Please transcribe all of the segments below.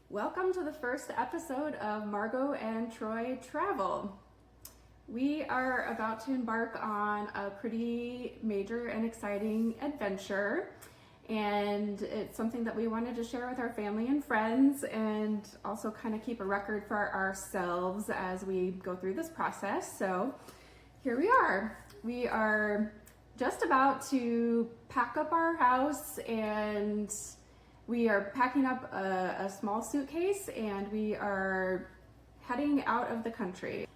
Welcome to the first episode of Margo and Troy Travel. We are about to embark on a pretty major and exciting adventure, and it's something that we wanted to share with our family and friends and also kind of keep a record for ourselves as we go through this process. So here we are. We are just about to pack up our house, and we are packing up a small suitcase and we are heading out of the country.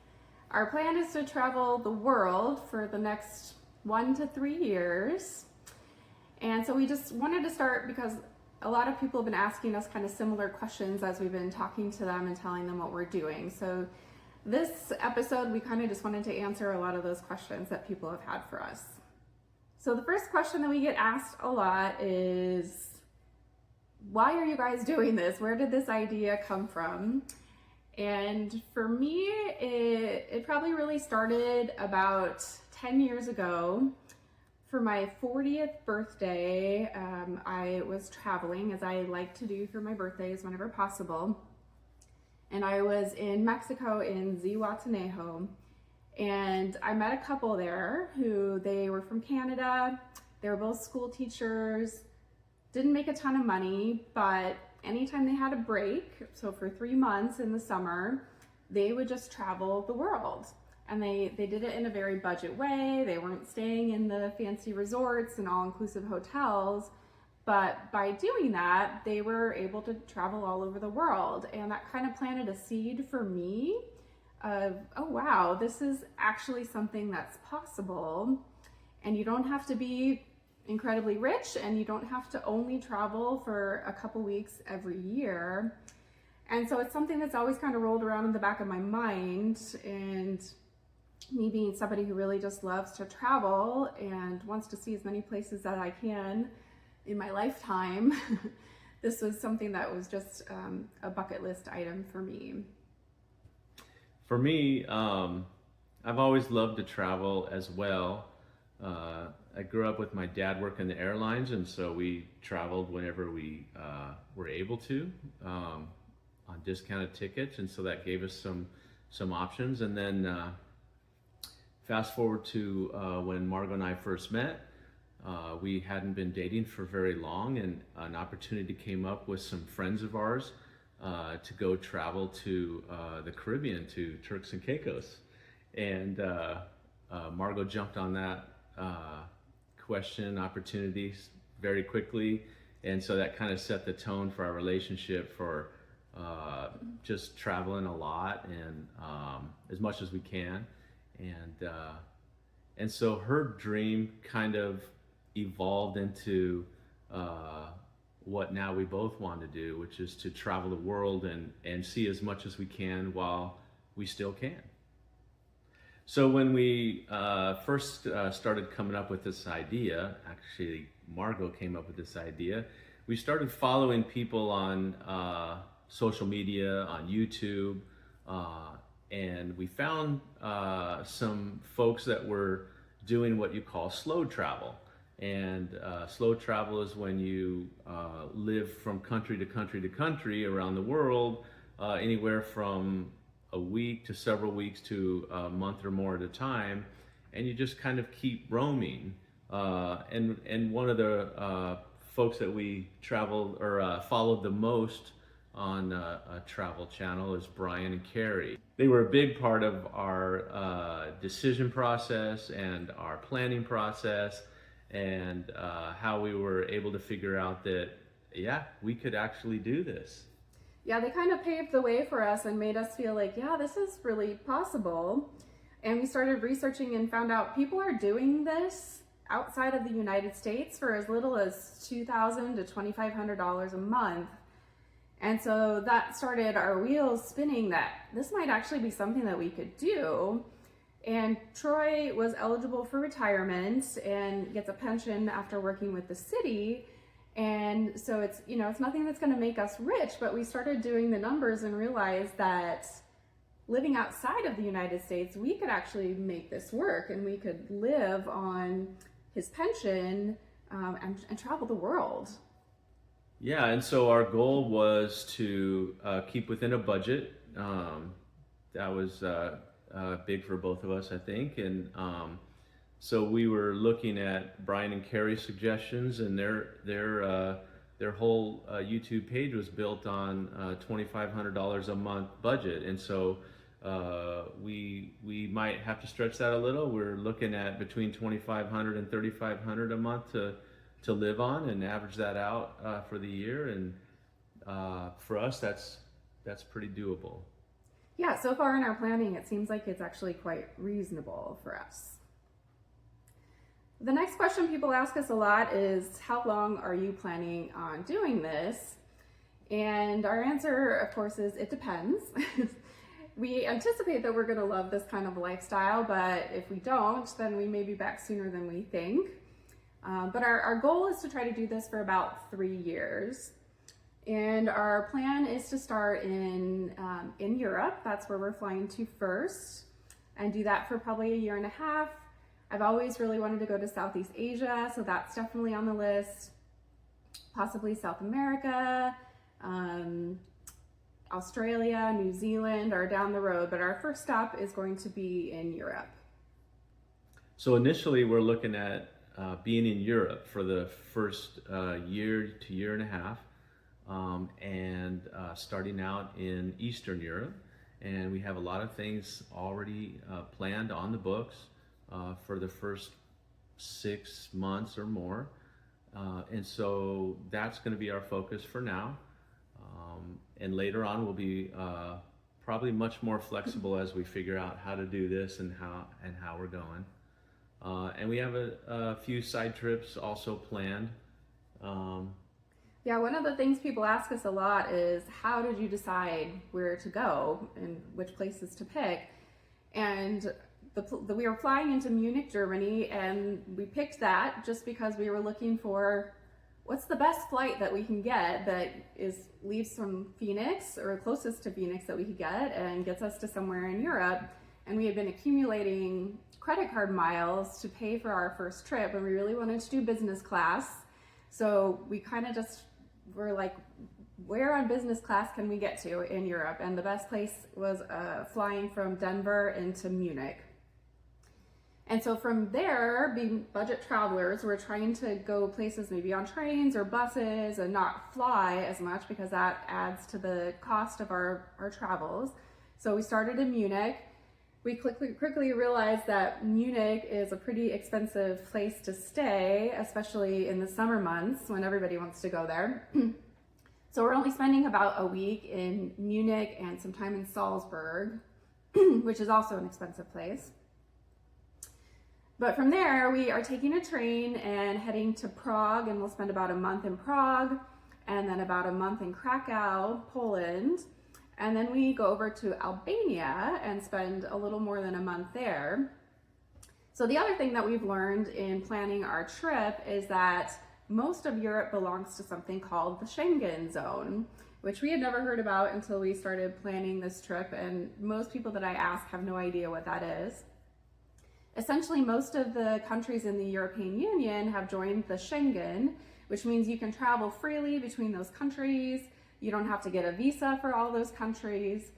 Our plan is to travel the world for the next 1 to 3 years. And so we just wanted to start because a lot of people have been asking us kind of similar questions as we've been talking to them and telling them what we're doing. So this episode, we kind of just wanted to answer a lot of those questions that people have had for us. So the first question that we get asked a lot is, why are you guys doing this? Where did this idea come from? And for me, it probably really started about 10 years ago. For my 40th birthday, I was traveling, as I like to do for my birthdays whenever possible. And I was in Mexico in Zihuatanejo. And I met a couple there who they were from Canada. They were both school teachers. Didn't make a ton of money, but anytime they had a break, so for 3 months in the summer, they would just travel the world. And they did it in a very budget way. They weren't staying in the fancy resorts and all-inclusive hotels, but by doing that, they were able to travel all over the world. And that kind of planted a seed for me of, oh wow, this is actually something that's possible. And you don't have to be incredibly rich, and you don't have to only travel for a couple weeks every year. And so it's something that's always kind of rolled around in the back of my mind, and me being somebody who really just loves to travel and wants to see as many places that I can in my lifetime, this was something that was just a bucket list item for me. For me, I've always loved to travel as well. I grew up with my dad working the airlines, and so we traveled whenever we were able to on discounted tickets, and so that gave us some options. And then fast forward to when Margo and I first met, we hadn't been dating for very long, and an opportunity came up with some friends of ours to go travel to the Caribbean, to Turks and Caicos, and Margo jumped on that opportunities very quickly, and so that kind of set the tone for our relationship for just traveling a lot and as much as we can, and so her dream kind of evolved into what now we both want to do, which is to travel the world and see as much as we can while we still can. So when we first started coming up with this idea, actually Margo came up with this idea, we started following people on social media, on YouTube, and we found some folks that were doing what you call slow travel. And slow travel is when you live from country to country to country around the world, anywhere from a week to several weeks to a month or more at a time, and you just kind of keep roaming. And one of the folks that we traveled or followed the most on a travel channel is Brian and Carrie. They were a big part of our decision process and our planning process, and how we were able to figure out that, yeah, we could actually do this. Yeah, they kind of paved the way for us and made us feel like, yeah, this is really possible. And we started researching and found out people are doing this outside of the United States for as little as $2,000 to $2,500 a month. And so that started our wheels spinning that this might actually be something that we could do. And Troy was eligible for retirement and gets a pension after working with the city. And so it's, it's nothing that's going to make us rich, but we started doing the numbers and realized that living outside of the United States, we could actually make this work, and we could live on his pension and travel the world. Yeah, and so our goal was to keep within a budget. That was big for both of us, I think. And so we were looking at Brian and Carrie's suggestions, and their whole YouTube page was built on $2,500 a month budget. And so we might have to stretch that a little. We're looking at between 2,500 and 3,500 a month to live on and average that out for the year. And for us, that's pretty doable. Yeah, so far in our planning, it seems like it's actually quite reasonable for us. The next question people ask us a lot is, how long are you planning on doing this? And our answer, of course, is it depends. We anticipate that we're going to love this kind of lifestyle, but if we don't, then we may be back sooner than we think. But our goal is to try to do this for about 3 years. And our plan is to start in Europe. That's where we're flying to first, and do that for probably a year and a half. I've always really wanted to go to Southeast Asia, so that's definitely on the list. Possibly South America, Australia, New Zealand are down the road, but our first stop is going to be in Europe. So initially we're looking at being in Europe for the first year to year and a half, and starting out in Eastern Europe. And we have a lot of things already planned on the books for the first 6 months or more. And so that's going to be our focus for now. And later on we'll be probably much more flexible as we figure out how to do this and how we're going. And we have a few side trips also planned. Yeah, one of the things people ask us a lot is, how did you decide where to go and which places to pick? And we were flying into Munich, Germany, and we picked that just because we were looking for what's the best flight that we can get that leaves from Phoenix, or closest to Phoenix that we could get, and gets us to somewhere in Europe. And we had been accumulating credit card miles to pay for our first trip, and we really wanted to do business class. So we kind of just were like, where on business class can we get to in Europe? And the best place was flying from Denver into Munich. And so from there, being budget travelers, we're trying to go places maybe on trains or buses and not fly as much, because that adds to the cost of our travels. So we started in Munich. We quickly realized that Munich is a pretty expensive place to stay, especially in the summer months when everybody wants to go there. So we're only spending about a week in Munich and some time in Salzburg, which is also an expensive place. But from there, we are taking a train and heading to Prague, and we'll spend about a month in Prague, and then about a month in Krakow, Poland. And then we go over to Albania and spend a little more than a month there. So the other thing that we've learned in planning our trip is that most of Europe belongs to something called the Schengen zone, which we had never heard about until we started planning this trip. And most people that I ask have no idea what that is. Essentially, most of the countries in the European Union have joined the Schengen, which means you can travel freely between those countries. You don't have to get a visa for all those countries.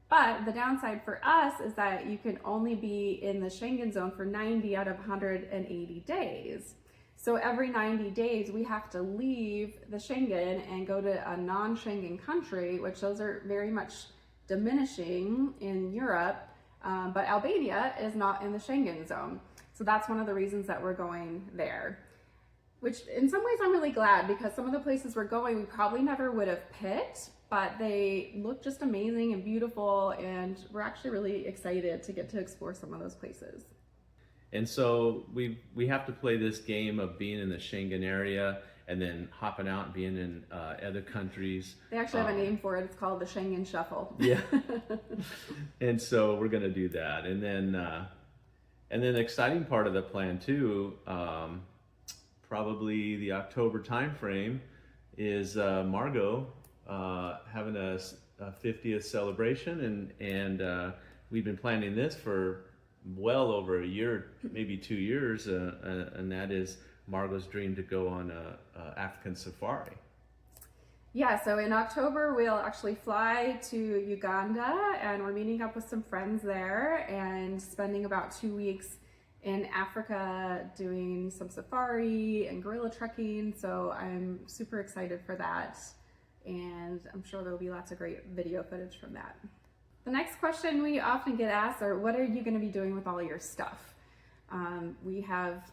But the downside for us is that you can only be in the Schengen zone for 90 out of 180 days. So every 90 days, we have to leave the Schengen and go to a non-Schengen country, which those are very much diminishing in Europe. But Albania is not in the Schengen zone. So that's one of the reasons that we're going there. Which in some ways I'm really glad, because some of the places we're going we probably never would have picked, but they look just amazing and beautiful, and we're actually really excited to get to explore some of those places. And so we have to play this game of being in the Schengen area and then hopping out and being in other countries. They actually have a name for it. It's called the Schengen Shuffle. Yeah. And so we're going to do that. And then the exciting part of the plan too, probably the October timeframe, is Margo having a 50th celebration, and we've been planning this for well over a year, maybe 2 years, and that is Margo's dream to go on a African safari. Yeah, so in October we'll actually fly to Uganda, and we're meeting up with some friends there and spending about 2 weeks in Africa doing some safari and gorilla trekking. So I'm super excited for that, and I'm sure there'll be lots of great video footage from that. The next question we often get asked are, what are you going to be doing with all your stuff? We have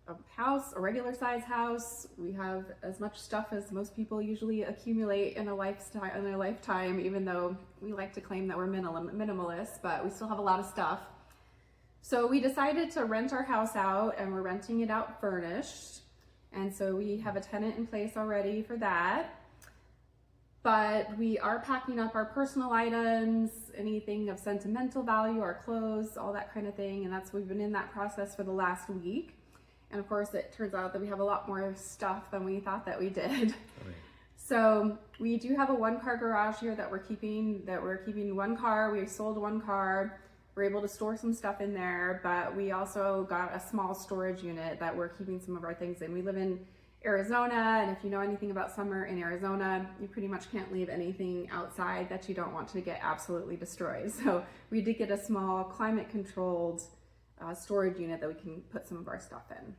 a house, a regular size house. We have as much stuff as most people usually accumulate in a lifetime, even though we like to claim that we're minimalist, but we still have a lot of stuff. So we decided to rent our house out, and we're renting it out furnished. And so we have a tenant in place already for that. But we are packing up our personal items, anything of sentimental value, our clothes, all that kind of thing. And we've been in that process for the last week. And of course, it turns out that we have a lot more stuff than we thought that we did. Oh, yeah. So we do have a 1-car garage here that we're keeping one car. We sold 1 car. We're able to store some stuff in there, but we also got a small storage unit that we're keeping some of our things in. We live in Arizona, and if you know anything about summer in Arizona, you pretty much can't leave anything outside that you don't want to get absolutely destroyed. So we did get a small climate-controlled storage unit that we can put some of our stuff in.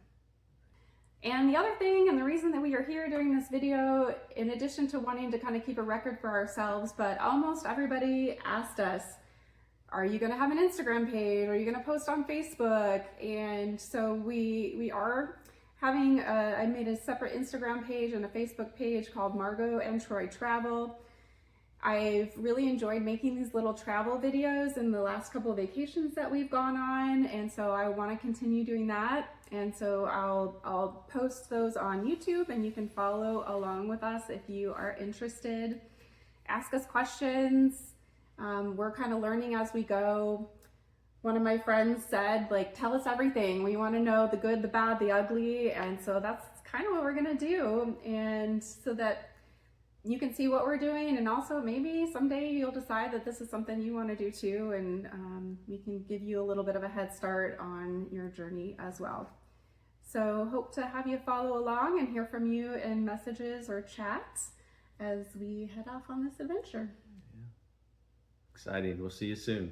And the other thing, and the reason that we are here doing this video, in addition to wanting to kind of keep a record for ourselves, but almost everybody asked us, are you going to have an Instagram page? Are you going to post on Facebook? And so we are having I made a separate Instagram page and a Facebook page called Margo and Troy Travel. I've really enjoyed making these little travel videos in the last couple of vacations that we've gone on, and so I want to continue doing that. And so I'll post those on YouTube, and you can follow along with us if you are interested. Ask us questions. We're kind of learning as we go. One of my friends said, like, tell us everything. We want to know the good, the bad, the ugly. And so that's kind of what we're going to do. And so that you can see what we're doing. And also maybe someday you'll decide that this is something you want to do too. And we can give you a little bit of a head start on your journey as well. So hope to have you follow along and hear from you in messages or chats as we head off on this adventure. Yeah. Exciting. We'll see you soon.